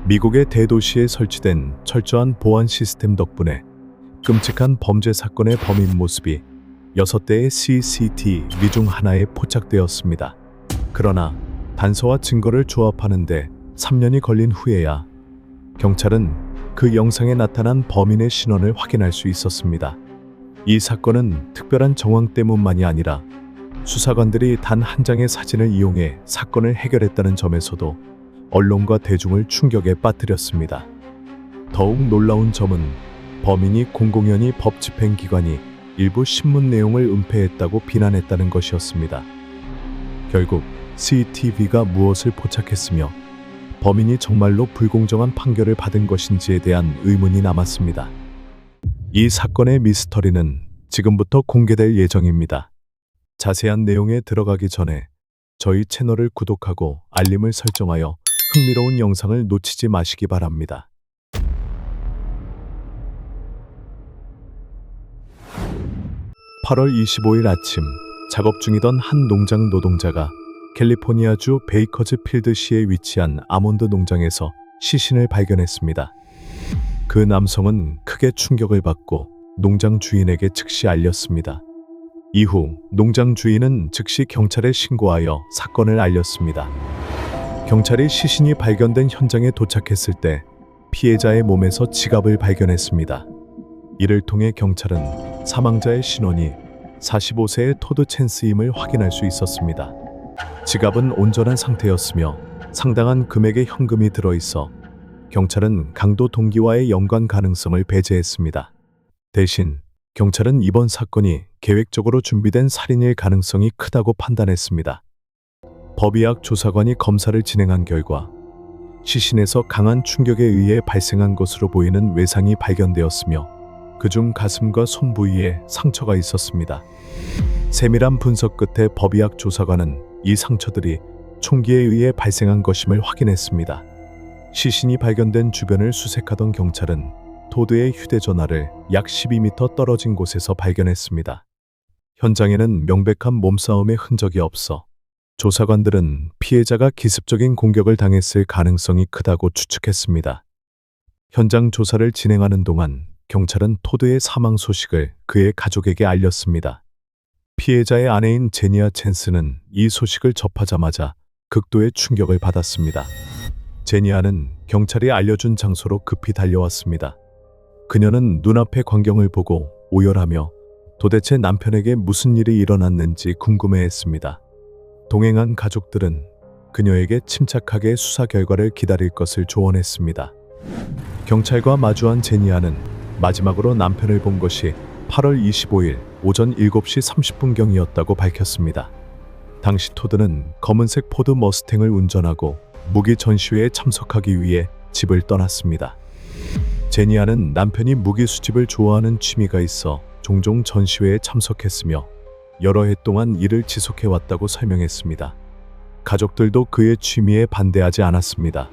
미국의 대도시에 설치된 철저한 보안 시스템 덕분에 끔찍한 범죄 사건의 범인 모습이 6대의 CCTV 중 하나에 포착되었습니다. 그러나 단서와 증거를 조합하는데 3년이 걸린 후에야 경찰은 그 영상에 나타난 범인의 신원을 확인할 수 있었습니다. 이 사건은 특별한 정황 때문만이 아니라 수사관들이 단 한 장의 사진을 이용해 사건을 해결했다는 점에서도 언론과 대중을 충격에 빠뜨렸습니다. 더욱 놀라운 점은 범인이 공공연히 법 집행기관이 일부 신문 내용을 은폐했다고 비난했다는 것이었습니다. 결국 CCTV가 무엇을 포착했으며 범인이 정말로 불공정한 판결을 받은 것인지에 대한 의문이 남았습니다. 이 사건의 미스터리는 지금부터 공개될 예정입니다. 자세한 내용에 들어가기 전에 저희 채널을 구독하고 알림을 설정하여 흥미로운 영상을 놓치지 마시기 바랍니다. 8월 25일 아침, 작업 중이던 한 농장 노동자가 캘리포니아주 베이커즈필드시에 위치한 아몬드 농장에서 시신을 발견했습니다. 그 남성은 크게 충격을 받고 농장 주인에게 즉시 알렸습니다. 이후 농장 주인은 즉시 경찰에 신고하여 사건을 알렸습니다. 경찰이 시신이 발견된 현장에 도착했을 때 피해자의 몸에서 지갑을 발견했습니다. 이를 통해 경찰은 사망자의 신원이 45세의 토드 챈스임을 확인할 수 있었습니다. 지갑은 온전한 상태였으며 상당한 금액의 현금이 들어있어 경찰은 강도 동기와의 연관 가능성을 배제했습니다. 대신 경찰은 이번 사건이 계획적으로 준비된 살인일 가능성이 크다고 판단했습니다. 법의학 조사관이 검사를 진행한 결과 시신에서 강한 충격에 의해 발생한 것으로 보이는 외상이 발견되었으며 그중 가슴과 손 부위에 상처가 있었습니다. 세밀한 분석 끝에 법의학 조사관은 이 상처들이 총기에 의해 발생한 것임을 확인했습니다. 시신이 발견된 주변을 수색하던 경찰은 토드의 휴대전화를 약 12m 떨어진 곳에서 발견했습니다. 현장에는 명백한 몸싸움의 흔적이 없어 조사관들은 피해자가 기습적인 공격을 당했을 가능성이 크다고 추측했습니다. 현장 조사를 진행하는 동안 경찰은 토드의 사망 소식을 그의 가족에게 알렸습니다. 피해자의 아내인 제니아 챈스는 이 소식을 접하자마자 극도의 충격을 받았습니다. 제니아는 경찰이 알려준 장소로 급히 달려왔습니다. 그녀는 눈앞의 광경을 보고 오열하며 도대체 남편에게 무슨 일이 일어났는지 궁금해했습니다. 동행한 가족들은 그녀에게 침착하게 수사 결과를 기다릴 것을 조언했습니다. 경찰과 마주한 제니아는 마지막으로 남편을 본 것이 8월 25일 오전 7시 30분경이었다고 밝혔습니다. 당시 토드는 검은색 포드 머스탱을 운전하고 무기 전시회에 참석하기 위해 집을 떠났습니다. 제니아는 남편이 무기 수집을 좋아하는 취미가 있어 종종 전시회에 참석했으며 여러 해 동안 이를 지속해왔다고 설명했습니다. 가족들도 그의 취미에 반대하지 않았습니다.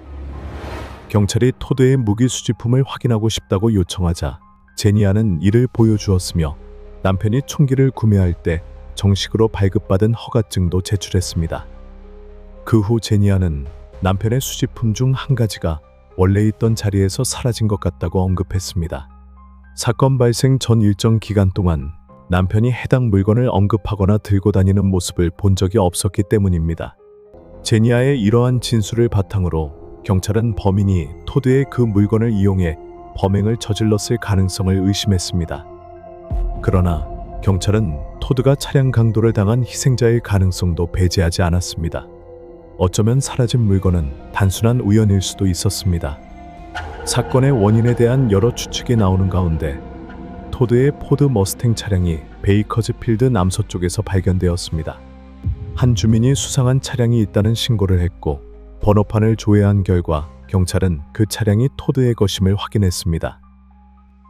경찰이 토드의 무기 수집품을 확인하고 싶다고 요청하자 제니아는 이를 보여주었으며 남편이 총기를 구매할 때 정식으로 발급받은 허가증도 제출했습니다. 그 후 제니아는 남편의 수집품 중 한 가지가 원래 있던 자리에서 사라진 것 같다고 언급했습니다. 사건 발생 전 일정 기간 동안 남편이 해당 물건을 언급하거나 들고 다니는 모습을 본 적이 없었기 때문입니다. 제니아의 이러한 진술을 바탕으로 경찰은 범인이 토드의 그 물건을 이용해 범행을 저질렀을 가능성을 의심했습니다. 그러나 경찰은 토드가 차량 강도를 당한 희생자일 가능성도 배제하지 않았습니다. 어쩌면 사라진 물건은 단순한 우연일 수도 있었습니다. 사건의 원인에 대한 여러 추측이 나오는 가운데 토드의 포드 머스탱 차량이 베이커즈필드 남서쪽에서 발견되었습니다. 한 주민이 수상한 차량이 있다는 신고를 했고 번호판을 조회한 결과 경찰은 그 차량이 토드의 것임을 확인했습니다.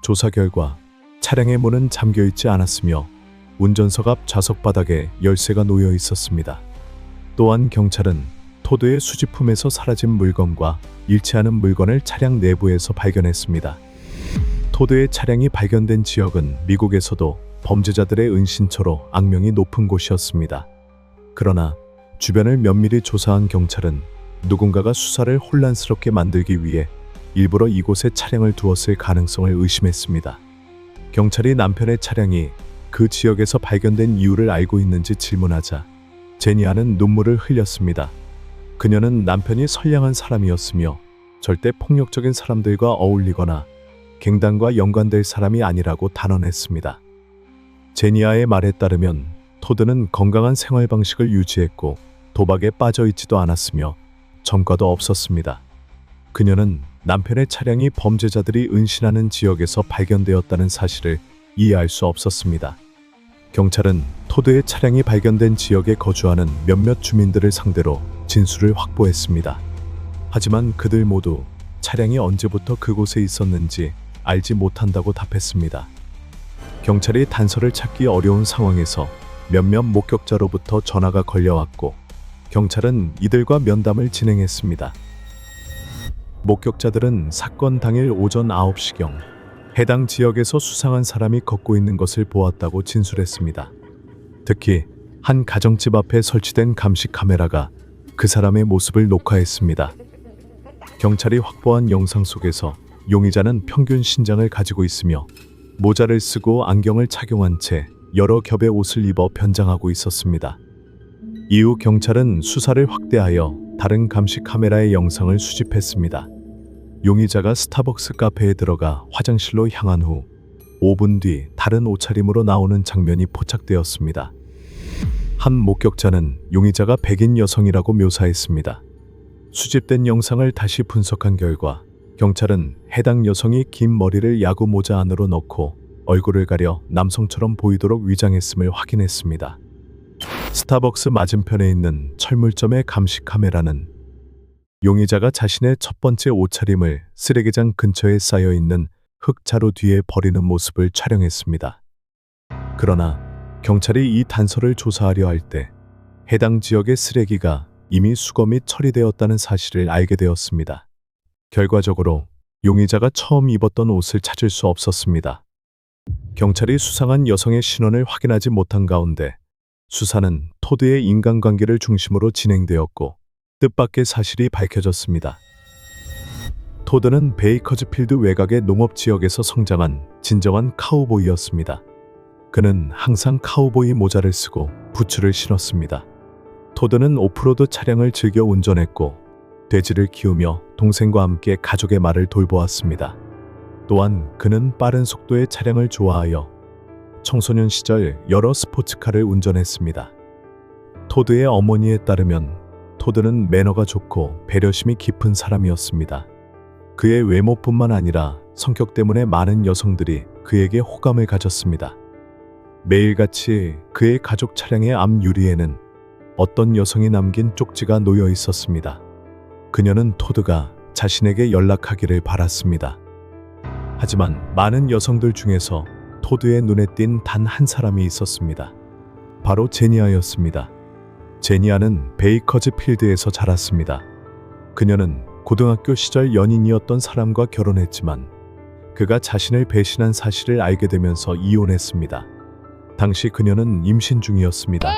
조사 결과 차량의 문은 잠겨있지 않았으며 운전석 앞 좌석 바닥에 열쇠가 놓여 있었습니다. 또한 경찰은 토드의 수집품에서 사라진 물건과 일치하는 물건을 차량 내부에서 발견했습니다. 토드의 차량이 발견된 지역은 미국에서도 범죄자들의 은신처로 악명이 높은 곳이었습니다. 그러나 주변을 면밀히 조사한 경찰은 누군가가 수사를 혼란스럽게 만들기 위해 일부러 이곳에 차량을 두었을 가능성을 의심했습니다. 경찰이 남편의 차량이 그 지역에서 발견된 이유를 알고 있는지 질문하자 제니아는 눈물을 흘렸습니다. 그녀는 남편이 선량한 사람이었으며 절대 폭력적인 사람들과 어울리거나 갱단과 연관될 사람이 아니라고 단언했습니다. 제니아의 말에 따르면 토드는 건강한 생활 방식을 유지했고 도박에 빠져 있지도 않았으며 전과도 없었습니다. 그녀는 남편의 차량이 범죄자들이 은신하는 지역에서 발견되었다는 사실을 이해할 수 없었습니다. 경찰은 토드의 차량이 발견된 지역에 거주하는 몇몇 주민들을 상대로 진술을 확보했습니다. 하지만 그들 모두 차량이 언제부터 그곳에 있었는지 알지 못한다고 답했습니다. 경찰이 단서를 찾기 어려운 상황에서 몇몇 목격자로부터 전화가 걸려왔고 경찰은 이들과 면담을 진행했습니다. 목격자들은 사건 당일 오전 9시경 해당 지역에서 수상한 사람이 걷고 있는 것을 보았다고 진술했습니다. 특히 한 가정집 앞에 설치된 감시 카메라가 그 사람의 모습을 녹화했습니다. 경찰이 확보한 영상 속에서 용의자는 평균 신장을 가지고 있으며 모자를 쓰고 안경을 착용한 채 여러 겹의 옷을 입어 변장하고 있었습니다. 이후 경찰은 수사를 확대하여 다른 감시 카메라의 영상을 수집했습니다. 용의자가 스타벅스 카페에 들어가 화장실로 향한 후 5분 뒤 다른 옷차림으로 나오는 장면이 포착되었습니다. 한 목격자는 용의자가 백인 여성이라고 묘사했습니다. 수집된 영상을 다시 분석한 결과 경찰은 해당 여성이 긴 머리를 야구 모자 안으로 넣고 얼굴을 가려 남성처럼 보이도록 위장했음을 확인했습니다. 스타벅스 맞은편에 있는 철물점의 감시 카메라는 용의자가 자신의 첫 번째 옷차림을 쓰레기장 근처에 쌓여있는 흙자루 뒤에 버리는 모습을 촬영했습니다. 그러나 경찰이 이 단서를 조사하려 할 때 해당 지역의 쓰레기가 이미 수거 및 처리되었다는 사실을 알게 되었습니다. 결과적으로 용의자가 처음 입었던 옷을 찾을 수 없었습니다. 경찰이 수상한 여성의 신원을 확인하지 못한 가운데 수사는 토드의 인간관계를 중심으로 진행되었고 뜻밖의 사실이 밝혀졌습니다. 토드는 베이커즈필드 외곽의 농업지역에서 성장한 진정한 카우보이였습니다. 그는 항상 카우보이 모자를 쓰고 부츠를 신었습니다. 토드는 오프로드 차량을 즐겨 운전했고 돼지를 키우며 동생과 함께 가족의 말을 돌보았습니다. 또한 그는 빠른 속도의 차량을 좋아하여 청소년 시절 여러 스포츠카를 운전했습니다. 토드의 어머니에 따르면 토드는 매너가 좋고 배려심이 깊은 사람이었습니다. 그의 외모뿐만 아니라 성격 때문에 많은 여성들이 그에게 호감을 가졌습니다. 매일같이 그의 가족 차량의 앞 유리에는 어떤 여성이 남긴 쪽지가 놓여 있었습니다. 그녀는 토드가 자신에게 연락하기를 바랐습니다. 하지만 많은 여성들 중에서 토드의 눈에 띈 단 한 사람이 있었습니다. 바로 제니아였습니다. 제니아는 베이커즈필드에서 자랐습니다. 그녀는 고등학교 시절 연인이었던 사람과 결혼했지만 그가 자신을 배신한 사실을 알게 되면서 이혼했습니다. 당시 그녀는 임신 중이었습니다.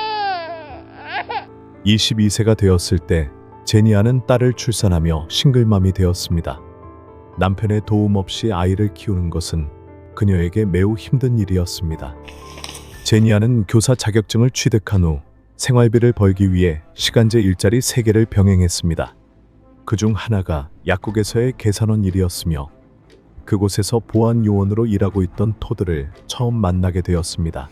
22세가 되었을 때 제니아는 딸을 출산하며 싱글맘이 되었습니다. 남편의 도움 없이 아이를 키우는 것은 그녀에게 매우 힘든 일이었습니다. 제니아는 교사 자격증을 취득한 후 생활비를 벌기 위해 시간제 일자리 3개를 병행했습니다. 그중 하나가 약국에서의 계산원 일이었으며 그곳에서 보안 요원으로 일하고 있던 토드를 처음 만나게 되었습니다.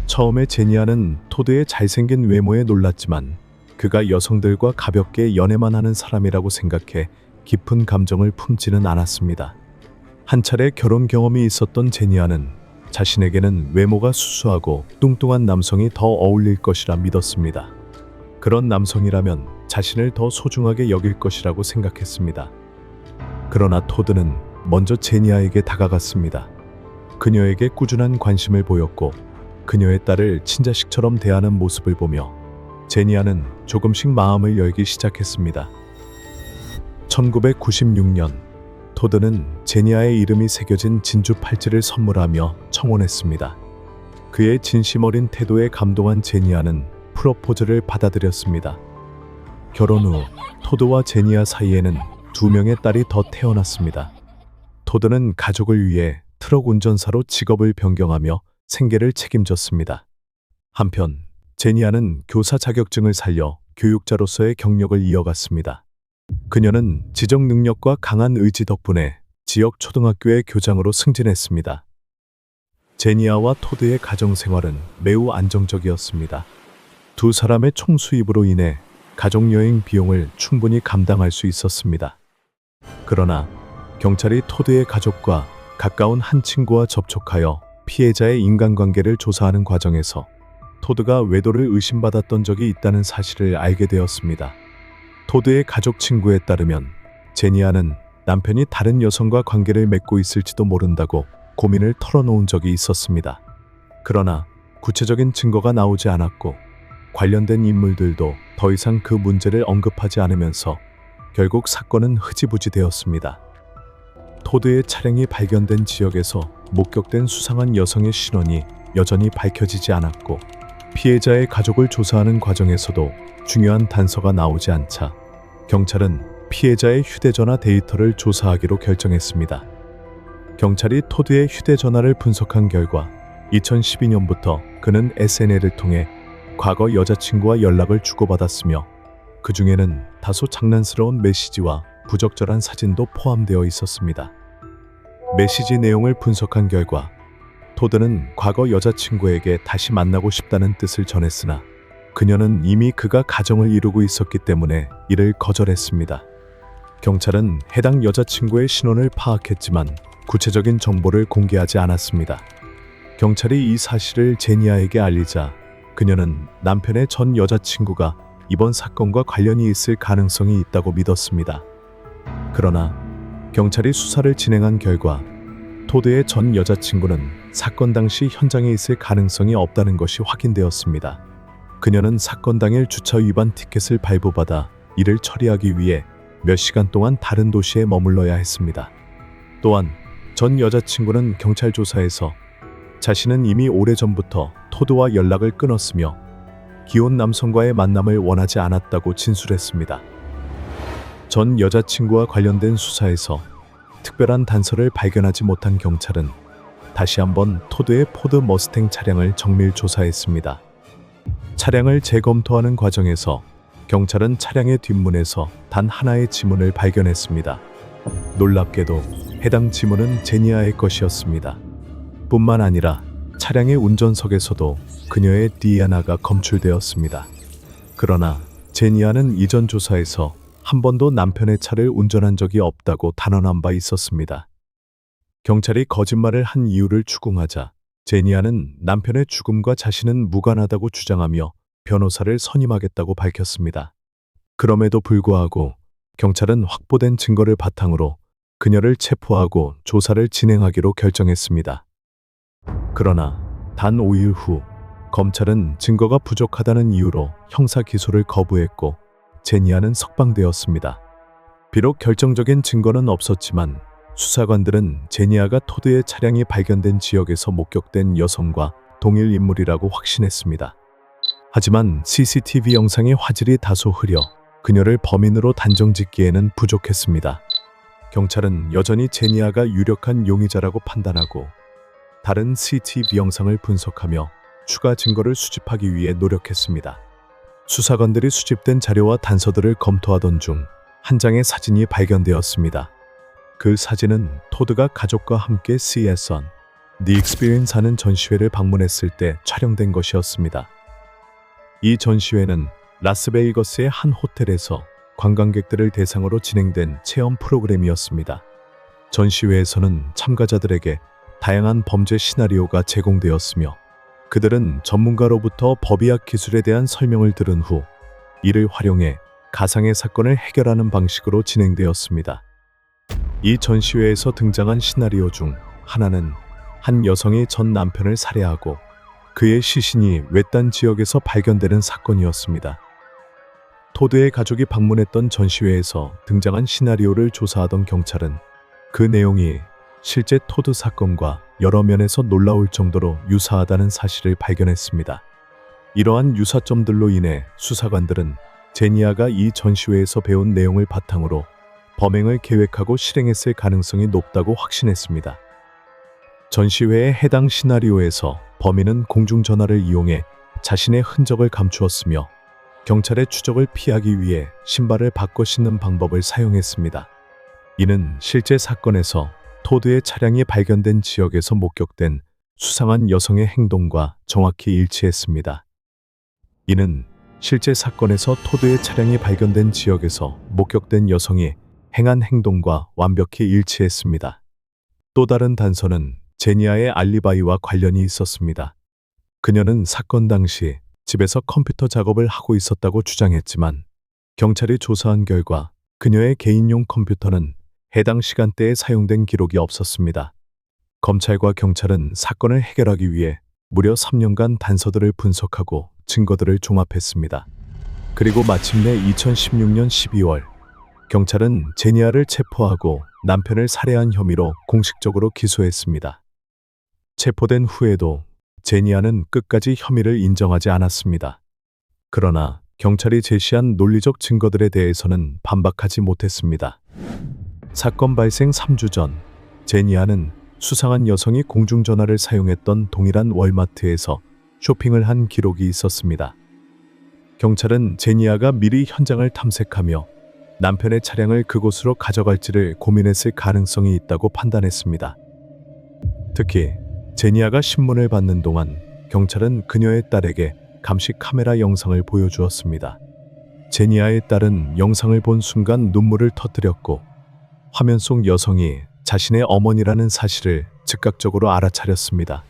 처음에 제니아는 토드의 잘생긴 외모에 놀랐지만 그가 여성들과 가볍게 연애만 하는 사람이라고 생각해 깊은 감정을 품지는 않았습니다. 한 차례 결혼 경험이 있었던 제니아는 자신에게는 외모가 수수하고 뚱뚱한 남성이 더 어울릴 것이라 믿었습니다. 그런 남성이라면 자신을 더 소중하게 여길 것이라고 생각했습니다. 그러나 토드는 먼저 제니아에게 다가갔습니다. 그녀에게 꾸준한 관심을 보였고 그녀의 딸을 친자식처럼 대하는 모습을 보며 제니아는 조금씩 마음을 열기 시작했습니다. 1996년 토드는 제니아의 이름이 새겨진 진주 팔찌를 선물하며 청혼했습니다. 그의 진심 어린 태도에 감동한 제니아는 프로포즈를 받아들였습니다. 결혼 후 토드와 제니아 사이에는 2명의 딸이 더 태어났습니다. 토드는 가족을 위해 트럭 운전사로 직업을 변경하며 생계를 책임졌습니다. 한편 제니아는 교사 자격증을 살려 교육자로서의 경력을 이어갔습니다. 그녀는 지적 능력과 강한 의지 덕분에 지역 초등학교의 교장으로 승진했습니다. 제니아와 토드의 가정 생활은 매우 안정적이었습니다. 두 사람의 총수입으로 인해 가족여행 비용을 충분히 감당할 수 있었습니다. 그러나 경찰이 토드의 가족과 가까운 한 친구와 접촉하여 피해자의 인간관계를 조사하는 과정에서 토드가 외도를 의심받았던 적이 있다는 사실을 알게 되었습니다. 토드의 가족 친구에 따르면 제니아는 남편이 다른 여성과 관계를 맺고 있을지도 모른다고 고민을 털어놓은 적이 있었습니다. 그러나 구체적인 증거가 나오지 않았고 관련된 인물들도 더 이상 그 문제를 언급하지 않으면서 결국 사건은 흐지부지 되었습니다. 토드의 차량이 발견된 지역에서 목격된 수상한 여성의 신원이 여전히 밝혀지지 않았고 피해자의 가족을 조사하는 과정에서도 중요한 단서가 나오지 않자 경찰은 피해자의 휴대전화 데이터를 조사하기로 결정했습니다. 경찰이 토드의 휴대전화를 분석한 결과 2012년부터 그는 SNL을 통해 과거 여자친구와 연락을 주고받았으며 그 중에는 다소 장난스러운 메시지와 부적절한 사진도 포함되어 있었습니다. 메시지 내용을 분석한 결과 토드는 과거 여자친구에게 다시 만나고 싶다는 뜻을 전했으나 그녀는 이미 그가 가정을 이루고 있었기 때문에 이를 거절했습니다. 경찰은 해당 여자친구의 신원을 파악했지만 구체적인 정보를 공개하지 않았습니다. 경찰이 이 사실을 제니아에게 알리자 그녀는 남편의 전 여자친구가 이번 사건과 관련이 있을 가능성이 있다고 믿었습니다. 그러나 경찰이 수사를 진행한 결과 토드의 전 여자친구는 사건 당시 현장에 있을 가능성이 없다는 것이 확인되었습니다. 그녀는 사건 당일 주차 위반 티켓을 발부받아 이를 처리하기 위해 몇 시간 동안 다른 도시에 머물러야 했습니다. 또한 전 여자친구는 경찰 조사에서 자신은 이미 오래전부터 토드와 연락을 끊었으며 기혼 남성과의 만남을 원하지 않았다고 진술했습니다. 전 여자친구와 관련된 수사에서 특별한 단서를 발견하지 못한 경찰은 다시 한번 토드의 포드 머스탱 차량을 정밀 조사했습니다. 차량을 재검토하는 과정에서 경찰은 차량의 뒷문에서 단 하나의 지문을 발견했습니다. 놀랍게도 해당 지문은 제니아의 것이었습니다. 뿐만 아니라 차량의 운전석에서도 그녀의 DNA가 검출되었습니다. 그러나 제니아는 이전 조사에서 한 번도 남편의 차를 운전한 적이 없다고 단언한 바 있었습니다. 경찰이 거짓말을 한 이유를 추궁하자 제니아는 남편의 죽음과 자신은 무관하다고 주장하며 변호사를 선임하겠다고 밝혔습니다. 그럼에도 불구하고 경찰은 확보된 증거를 바탕으로 그녀를 체포하고 조사를 진행하기로 결정했습니다. 그러나 단 5일 후 검찰은 증거가 부족하다는 이유로 형사 기소를 거부했고 제니아는 석방되었습니다. 비록 결정적인 증거는 없었지만 수사관들은 제니아가 토드의 차량이 발견된 지역에서 목격된 여성과 동일 인물이라고 확신했습니다. 하지만 CCTV 영상의 화질이 다소 흐려 그녀를 범인으로 단정짓기에는 부족했습니다. 경찰은 여전히 제니아가 유력한 용의자라고 판단하고 다른 CCTV 영상을 분석하며 추가 증거를 수집하기 위해 노력했습니다. 수사관들이 수집된 자료와 단서들을 검토하던 중 한 장의 사진이 발견되었습니다. 그 사진은 토드가 가족과 함께 CSN The Experience 하는 전시회를 방문했을 때 촬영된 것이었습니다. 이 전시회는 라스베이거스의 한 호텔에서 관광객들을 대상으로 진행된 체험 프로그램이었습니다. 전시회에서는 참가자들에게 다양한 범죄 시나리오가 제공되었으며 그들은 전문가로부터 법의학 기술에 대한 설명을 들은 후 이를 활용해 가상의 사건을 해결하는 방식으로 진행되었습니다. 이 전시회에서 등장한 시나리오 중 하나는 한 여성이 전 남편을 살해하고 그의 시신이 외딴 지역에서 발견되는 사건이었습니다. 토드의 가족이 방문했던 전시회에서 등장한 시나리오를 조사하던 경찰은 그 내용이 실제 토드 사건과 여러 면에서 놀라울 정도로 유사하다는 사실을 발견했습니다. 이러한 유사점들로 인해 수사관들은 제니아가 이 전시회에서 배운 내용을 바탕으로 범행을 계획하고 실행했을 가능성이 높다고 확신했습니다. 전시회의 해당 시나리오에서 범인은 공중전화를 이용해 자신의 흔적을 감추었으며 경찰의 추적을 피하기 위해 신발을 바꿔 신는 방법을 사용했습니다. 이는 실제 사건에서 토드의 차량이 발견된 지역에서 목격된 수상한 여성의 행동과 정확히 일치했습니다. 이는 실제 사건에서 토드의 차량이 발견된 지역에서 목격된 여성이 행한 행동과 완벽히 일치했습니다. 또 다른 단서는 제니아의 알리바이와 관련이 있었습니다. 그녀는 사건 당시 집에서 컴퓨터 작업을 하고 있었다고 주장했지만 경찰이 조사한 결과 그녀의 개인용 컴퓨터는 해당 시간대에 사용된 기록이 없었습니다. 검찰과 경찰은 사건을 해결하기 위해 무려 3년간 단서들을 분석하고 증거들을 종합했습니다. 그리고 마침내 2016년 12월 경찰은 제니아를 체포하고 남편을 살해한 혐의로 공식적으로 기소했습니다. 체포된 후에도 제니아는 끝까지 혐의를 인정하지 않았습니다. 그러나 경찰이 제시한 논리적 증거들에 대해서는 반박하지 못했습니다. 사건 발생 3주 전, 제니아는 수상한 여성이 공중전화를 사용했던 동일한 월마트에서 쇼핑을 한 기록이 있었습니다. 경찰은 제니아가 미리 현장을 탐색하며 남편의 차량을 그곳으로 가져갈지를 고민했을 가능성이 있다고 판단했습니다. 특히 제니아가 신문을 받는 동안 경찰은 그녀의 딸에게 감시 카메라 영상을 보여주었습니다. 제니아의 딸은 영상을 본 순간 눈물을 터뜨렸고 화면 속 여성이 자신의 어머니라는 사실을 즉각적으로 알아차렸습니다.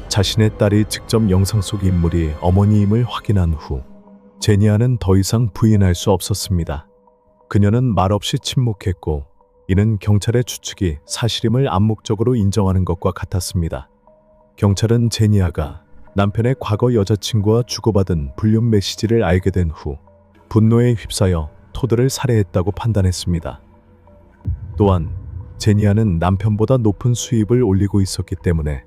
자신의 딸이 직접 영상 속 인물이 어머니임을 확인한 후 제니아는 더 이상 부인할 수 없었습니다. 그녀는 말없이 침묵했고 이는 경찰의 추측이 사실임을 암묵적으로 인정하는 것과 같았습니다. 경찰은 제니아가 남편의 과거 여자친구와 주고받은 불륜 메시지를 알게 된 후 분노에 휩싸여 토드를 살해했다고 판단했습니다. 또한 제니아는 남편보다 높은 수입을 올리고 있었기 때문에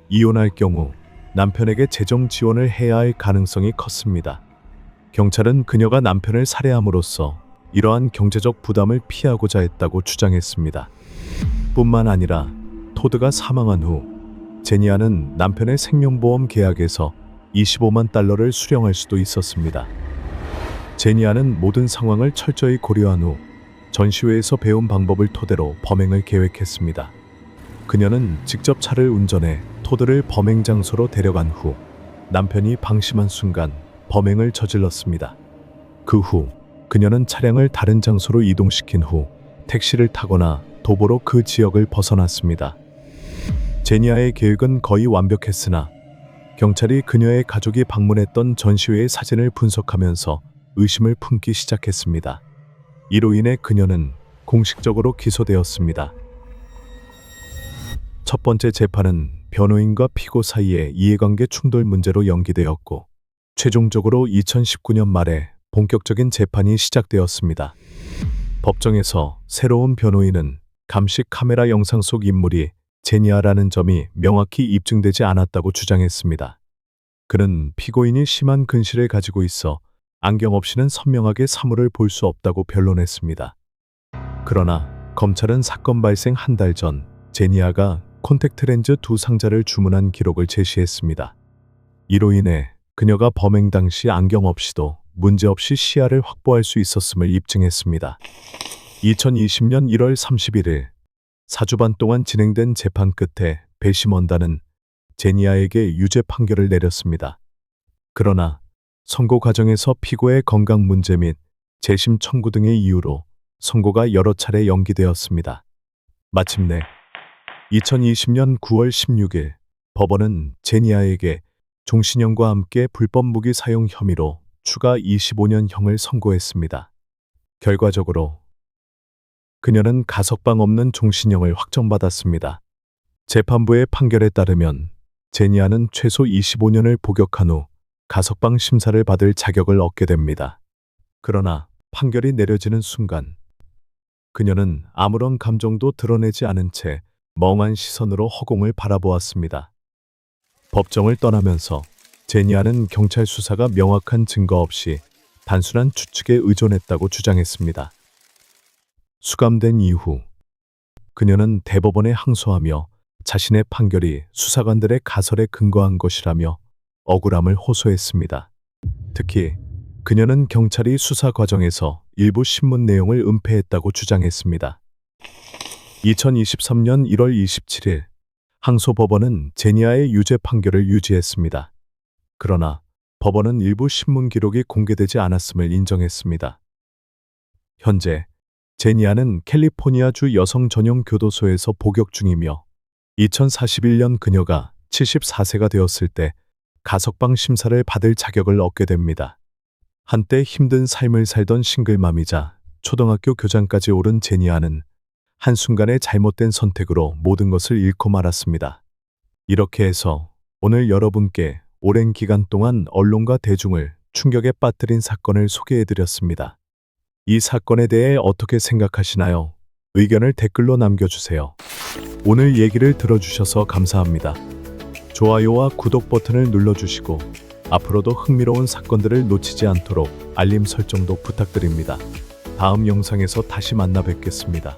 이혼할 경우 남편에게 재정 지원을 해야 할 가능성이 컸습니다. 경찰은 그녀가 남편을 살해함으로써 이러한 경제적 부담을 피하고자 했다고 주장했습니다. 뿐만 아니라 토드가 사망한 후 제니아는 남편의 생명보험 계약에서 25만 달러를 수령할 수도 있었습니다. 제니아는 모든 상황을 철저히 고려한 후 전시회에서 배운 방법을 토대로 범행을 계획했습니다. 그녀는 직접 차를 운전해 토드를 범행 장소로 데려간 후 남편이 방심한 순간 범행을 저질렀습니다. 그 후 그녀는 차량을 다른 장소로 이동시킨 후 택시를 타거나 도보로 그 지역을 벗어났습니다. 제니아의 계획은 거의 완벽했으나 경찰이 그녀의 가족이 방문했던 전시회의 사진을 분석하면서 의심을 품기 시작했습니다. 이로 인해 그녀는 공식적으로 기소되었습니다. 첫 번째 재판은 변호인과 피고 사이의 이해관계 충돌 문제로 연기되었고 최종적으로 2019년 말에 본격적인 재판이 시작되었습니다. 법정에서 새로운 변호인은 감시 카메라 영상 속 인물이 제니아라는 점이 명확히 입증되지 않았다고 주장했습니다. 그는 피고인이 심한 근실을 가지고 있어 안경 없이는 선명하게 사물을 볼 수 없다고 변론했습니다. 그러나 검찰은 사건 발생 한 달 전 제니아가 콘택트 렌즈 2상자를 주문한 기록을 제시했습니다. 이로 인해 그녀가 범행 당시 안경 없이도 문제없이 시야를 확보할 수 있었음을 입증했습니다. 2020년 1월 31일 4주 반 동안 진행된 재판 끝에 배심원단은 제니아에게 유죄 판결을 내렸습니다. 그러나 선고 과정에서 피고의 건강 문제 및 재심 청구 등의 이유로 선고가 여러 차례 연기되었습니다. 마침내 2020년 9월 16일 법원은 제니아에게 종신형과 함께 불법 무기 사용 혐의로 추가 25년형을 선고했습니다. 결과적으로 그녀는 가석방 없는 종신형을 확정받았습니다. 재판부의 판결에 따르면 제니아는 최소 25년을 복역한 후 가석방 심사를 받을 자격을 얻게 됩니다. 그러나 판결이 내려지는 순간 그녀는 아무런 감정도 드러내지 않은 채 멍한 시선으로 허공을 바라보았습니다. 법정을 떠나면서 제니아는 경찰 수사가 명확한 증거 없이 단순한 추측에 의존했다고 주장했습니다. 수감된 이후 그녀는 대법원에 항소하며 자신의 판결이 수사관들의 가설에 근거한 것이라며 억울함을 호소했습니다. 특히 그녀는 경찰이 수사 과정에서 일부 신문 내용을 은폐했다고 주장했습니다. 2023년 1월 27일 항소법원은 제니아의 유죄 판결을 유지했습니다. 그러나 법원은 일부 신문 기록이 공개되지 않았음을 인정했습니다. 현재 제니아는 캘리포니아주 여성 전용 교도소에서 복역 중이며 2041년 그녀가 74세가 되었을 때 가석방 심사를 받을 자격을 얻게 됩니다. 한때 힘든 삶을 살던 싱글맘이자 초등학교 교장까지 오른 제니아는 한순간의 잘못된 선택으로 모든 것을 잃고 말았습니다. 이렇게 해서 오늘 여러분께 오랜 기간 동안 언론과 대중을 충격에 빠뜨린 사건을 소개해드렸습니다. 이 사건에 대해 어떻게 생각하시나요? 의견을 댓글로 남겨주세요. 오늘 얘기를 들어주셔서 감사합니다. 좋아요와 구독 버튼을 눌러주시고 앞으로도 흥미로운 사건들을 놓치지 않도록 알림 설정도 부탁드립니다. 다음 영상에서 다시 만나 뵙겠습니다.